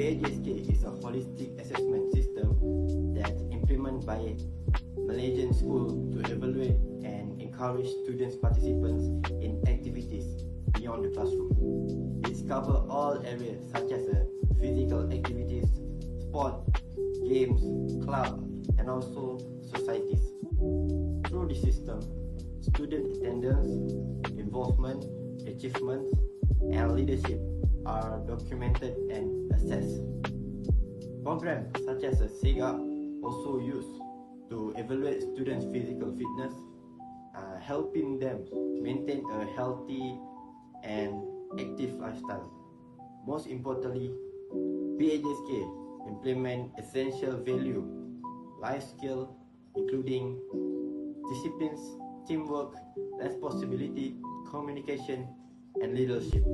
PAJSK is a holistic assessment system that's implemented by Malaysian schools to evaluate and encourage students participants in activities beyond the classroom. It covers all areas such as physical activities, sport, games, club, and also societies. Through the system, student attendance, involvement, achievements, and leadership are documented and assessed. Programs such as SEGA also used to evaluate students' physical fitness, helping them maintain a healthy and active lifestyle. Most importantly, PAJSK implement essential value, life skills including disciplines, teamwork, responsibility, communication, and leadership.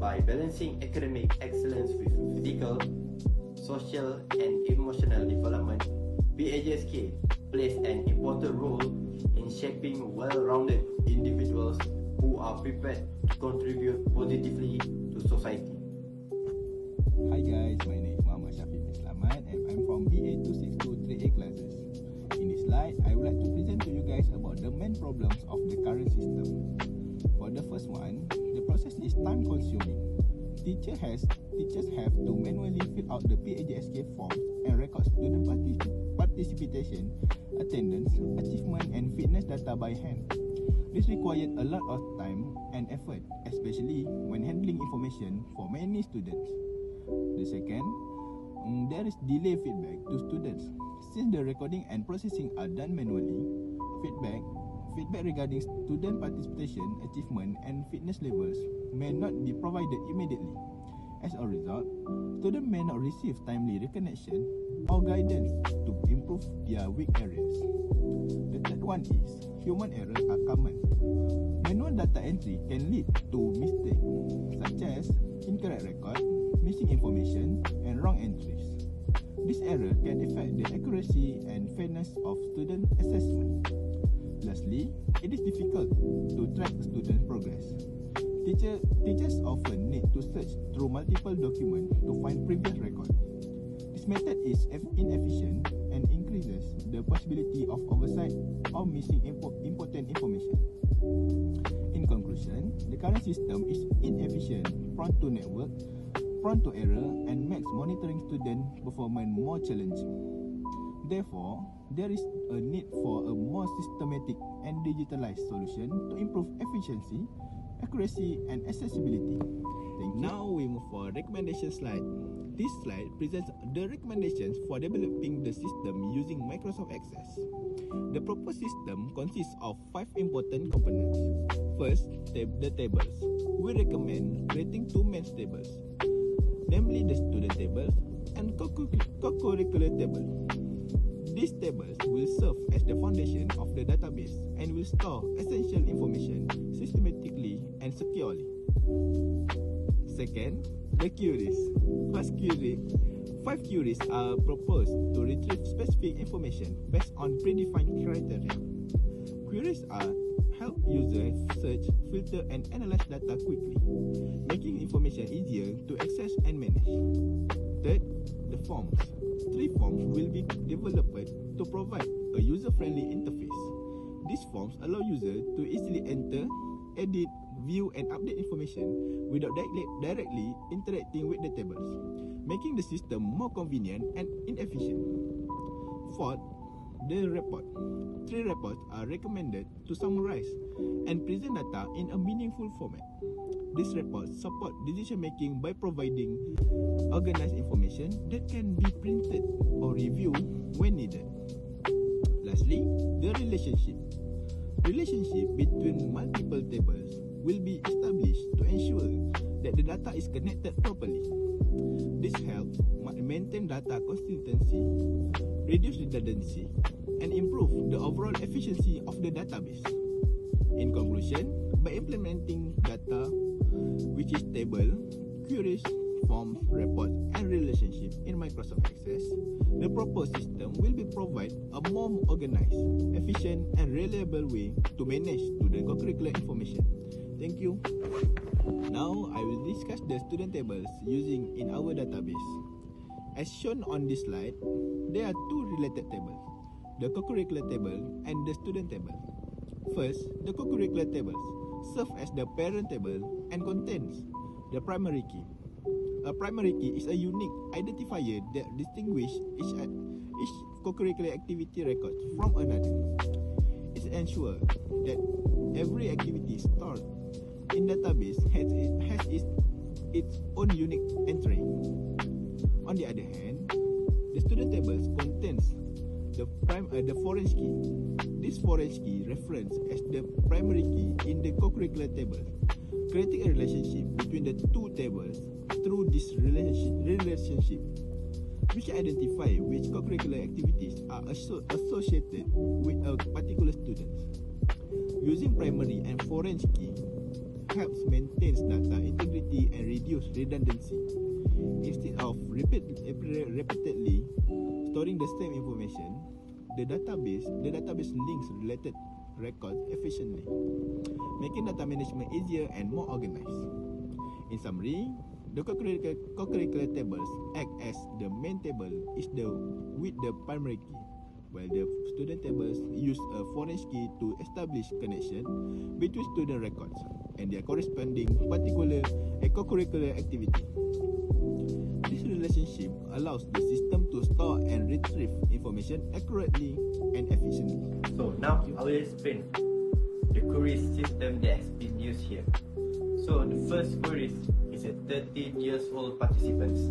By balancing academic excellence with physical, social, and emotional development, PAJSK plays an important role in shaping well-rounded individuals who are prepared to contribute positively to society. Hi guys, my name is Muhammad Shafiq Islamat and I'm from BA2623A classes. In this slide, I would like to present to you guys about the main problems of the current system. For the first one, the process is time consuming. Teachers have to manually fill out the PAJSK forms and record student participation, attendance, achievement and fitness data by hand. This required a lot of time and effort, especially when handling information for many students. The second, there is delay feedback to students. Since the recording and processing are done manually, feedback regarding student participation, achievement and fitness levels may not be provided immediately. As a result, students may not receive timely recognition or guidance to improve their weak areas. The third one is human errors are common. Manual data entry can lead to mistakes such as incorrect record, missing information, and wrong entries. This error can affect the accuracy and fairness of student assessment. Lastly, it is difficult to track student progress. Teachers often need to search through multiple documents to find previous records. This method is inefficient and increases the possibility of oversight or missing important information. In conclusion, the current system is inefficient, prone to network, prone to error, and makes monitoring student performance more challenging. Therefore, there is a need for a more systematic and digitalized solution to improve efficiency, accuracy, and accessibility. Thank you. Now we move for recommendation slide. This slide presents the recommendations for developing the system using Microsoft Access. The proposed system consists of 5 important components. First, the tables. We recommend creating 2 main tables, namely the student tables and co-curricular table. These tables will serve as the foundation of the database and will store essential information systematically and securely. Second, the queries. 5 queries are proposed to retrieve specific information based on predefined criteria. Queries help users search, filter, and analyze data quickly, making information easier to access and manage. Third, the forms. 3 forms will be developed to provide a user-friendly interface. These forms allow users to easily enter, edit, view, and update information without directly interacting with the tables, making the system more convenient and efficient. Fourth, the report. 3 reports are recommended to summarize and present data in a meaningful format. These reports support decision-making by providing organized information that can be printed or reviewed when needed. Lastly, the relationship. Relationship between multiple tables will be established to ensure that the data is connected properly. This helps maintain data consistency, reduce redundancy, and improve the overall efficiency of the database. In conclusion, by implementing data, which is table, queries, forms, reports, and relationship in Microsoft Access, the proposed system will be provide a more organized, efficient, and reliable way to manage student co-curricular information. Thank you. Now I will discuss the student tables using in our database. As shown on this slide, there are two related tables, the co-curricular table and the student table. First, the co-curricular tables serve as the parent table and contains the primary key. A primary key is a unique identifier that distinguishes each co-curricular activity record from another. It ensures that every activity stored in database has its own unique entry. On the other hand, the student tables contains the foreign key. This foreign key referenced as the primary key in the co-curricular table, creating a relationship between the two tables through this relationship, which identify which co-curricular activities are associated with a particular student. Using primary and foreign key helps maintain data integrity and reduce redundancy. Instead of repeatedly storing the same information, the database links related records efficiently, making data management easier and more organized. In summary, the co-curricular tables act as the main table with the primary key, while the student tables use a foreign key to establish connection between student records and their corresponding co-curricular activity. This relationship allows the system to store and retrieve information accurately and efficiently. So now I will explain the query system that has been used here. So the first query is a 13 years old participants.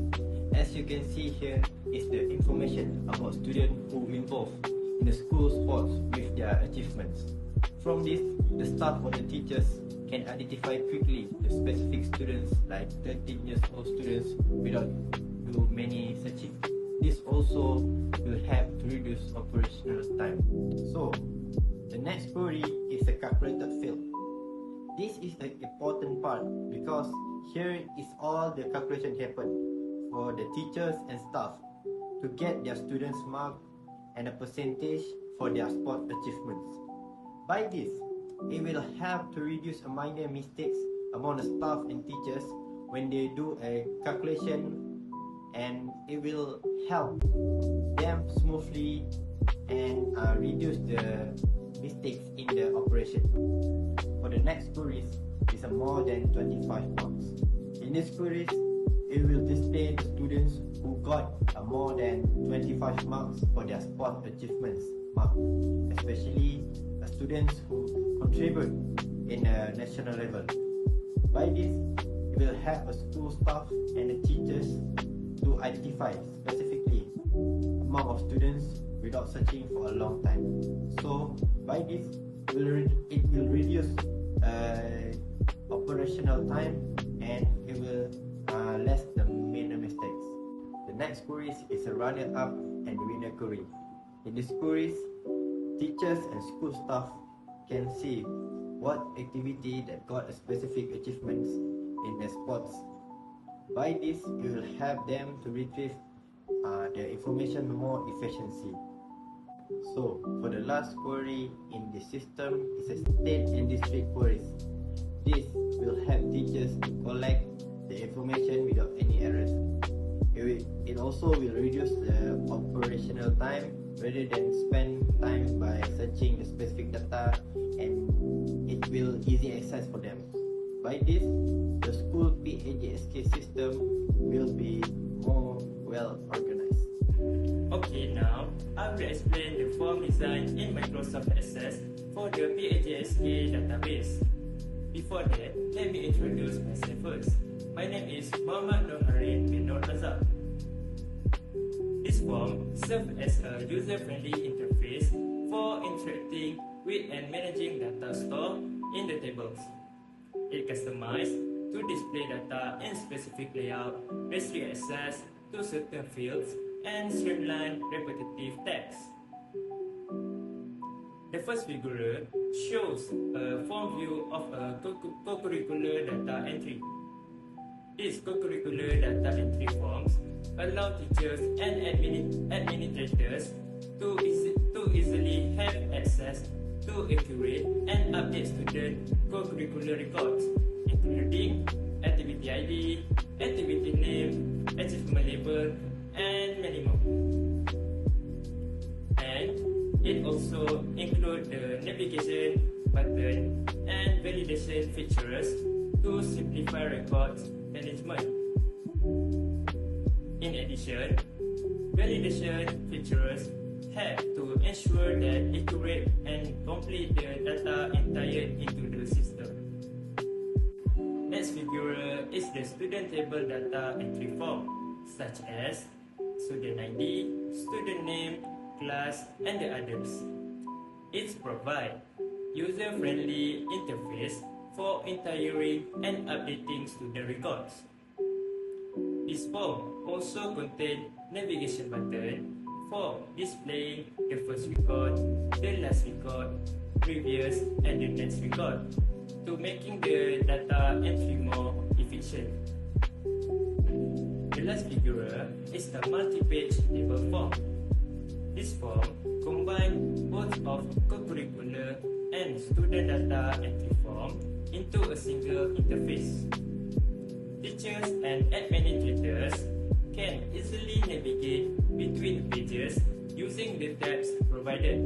As you can see here is the information about students who involved in the school sports with their achievements. From this, the staff or the teachers can identify quickly the specific students, like 13 years old students, without do many searching. This also will help to reduce operational time. So the next query is a calculated field. This is an important part because here is all the calculation happen for the teachers and staff to get their students' mark and a percentage for their sport achievements. By this, it will help to reduce a minor mistakes among the staff and teachers when they do a calculation, and it will help them smoothly and reduce the mistakes in the operation. For the next queries is a more than 25 marks. In this queries, it will display the students who got more than 25 marks for their sport achievements mark, especially students who contribute in a national level. By this, it will help the school staff and the teachers to identify specifically amount of students without searching for a long time. So by this, it will reduce operational time, and it will less the minor mistakes. The next query is a runner-up and winner query. In this queries, teachers and school staff can see what activity that got a specific achievements in the sports. By this, it will help them to retrieve the information more efficiency. So, for the last query in the system is a state and district queries. This will help teachers to collect the information without any errors. It also will reduce the operational time rather than spend time by searching the specific data, and it will easy access for them. By this, the school PAJSK system will be more well organized. Okay, now I will explain the form design in Microsoft Access for the PAJSK database. Before that, let me introduce myself first. My name is Muhammad Nur Harin bin Nur Razak. This form serves as a user-friendly interface for interacting with and managing data stored in the tables. It customized to display data in specific layout, restrict access to certain fields, and streamline repetitive text. The first figure shows a form view of a co-curricular data entry. These co-curricular data entry forms allow teachers and administrators to easily have access to accurate and update student co-curricular records, including activity ID, activity name, achievement label, and many more. And it also includes the navigation button and validation features to simplify records management. In addition, validation features help to ensure that accurate and complete the data entered into the system. Next figure is the student table data entry form, such as student ID, student name, class, and the others. It provides user-friendly interface for entering and updating student records. This form also contains navigation button for displaying the first record, the last record, previous, and the next record, to making the data entry more efficient. The last figure is the multi-page table form. This form combines both of co-curricular and student data entry form into a single interface. Teachers and administrators can easily navigate between pages using the tabs provided.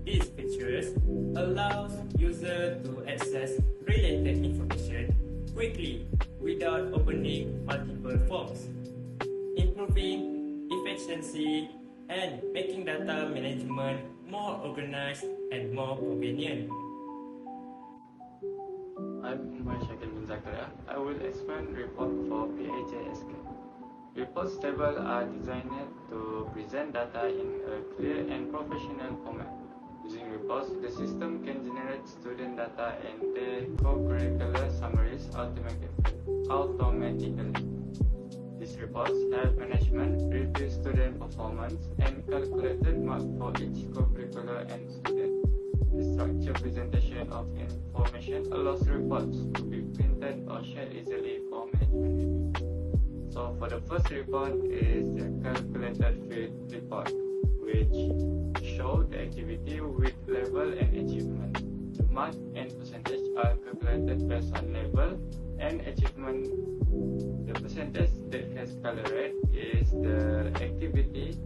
These features allow users to access related information quickly without opening multiple forms, improving efficiency and making data management more organized and more convenient. I'm Shakil bin Zakaria. I will explain report for PAJSK. Reports tables are designed to present data in a clear and professional format. Using reports, the system can generate student data and their co-curricular summaries automatically. These reports help management review student performance and calculated marks for each co-curricular and student. The structured presentation of information allows reports to be printed or shared easily for management review. So for the first report is the calculated field report, which show the activity with level and achievement. The mark and percentage are calculated based on level and achievement. The percentage that has color red is the activity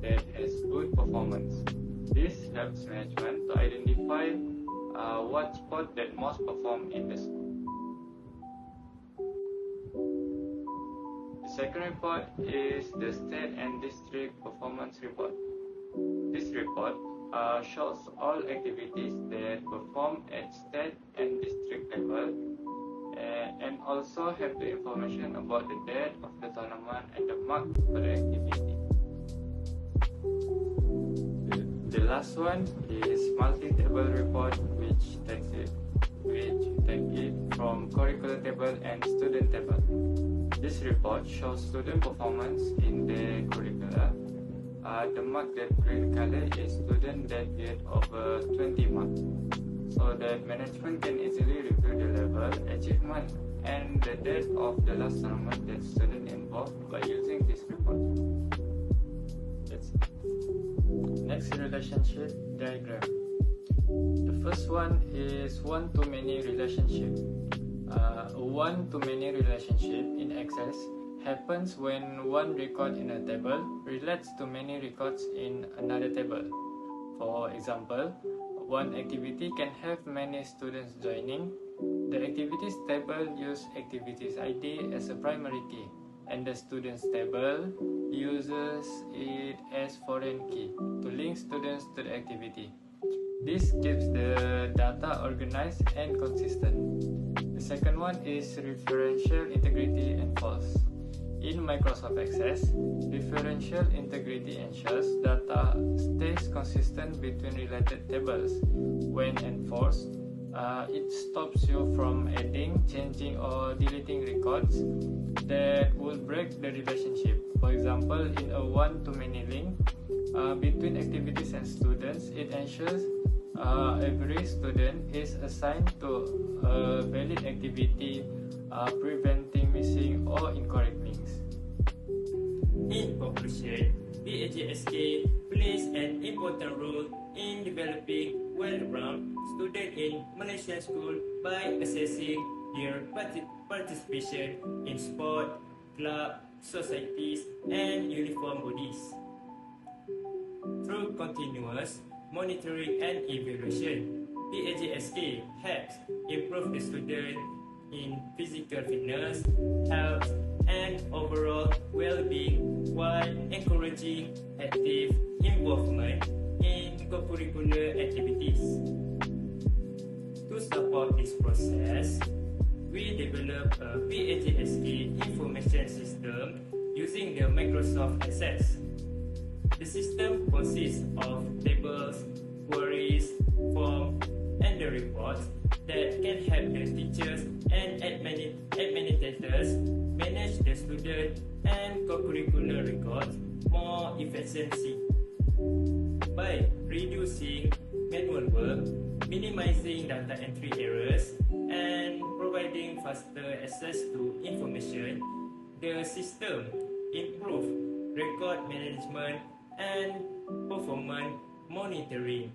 that has good performance. This helps management to identify what sport that most perform in the school. The second report is the state and district performance report. This report shows all activities that perform at state and district level and also have the information about the date of the tournament and the mark for the activity. The last one is multi-table report, which takes it from curricular table and student table. This report shows student performance in the curricula. The mark that green color is student that get over 20 marks, so that management can easily review the level, achievement, and the date of the last tournament that student involved by using this report. That's it. Next, relationship diagram. The first one is one-to-many relationship. A one-to-many relationship in Access happens when one record in a table relates to many records in another table. For example, one activity can have many students joining. The activities table uses activities ID as a primary key, and the students table uses it as foreign key to link students to the activity. This keeps the data organized and consistent. The second one is referential integrity and false. In Microsoft Access, referential integrity ensures data stays consistent between related tables. When enforced, it stops you from adding, changing, or deleting records that will break the relationship. For example, in a one-to-many link between activities and students, it ensures every student is assigned to a valid activity, preventing missing or incorrect links. In conclusion, BTSK plays an important role in developing well-rounded students in Malaysian school by assessing their participation in sport, club, societies, and uniform bodies. Through continuous monitoring and evaluation, BTSK helps improve the student in physical fitness, health, and overall well-being while encouraging active involvement in co-curricular activities. To support this process, we developed a BTSK information system using the Microsoft Access. The system consists of tables, queries, forms, and the reports that can help the teachers and administrators manage the student and co-curricular records more efficiently. By reducing manual work, minimizing data entry errors, and providing faster access to information, the system improves record management and performance monitoring.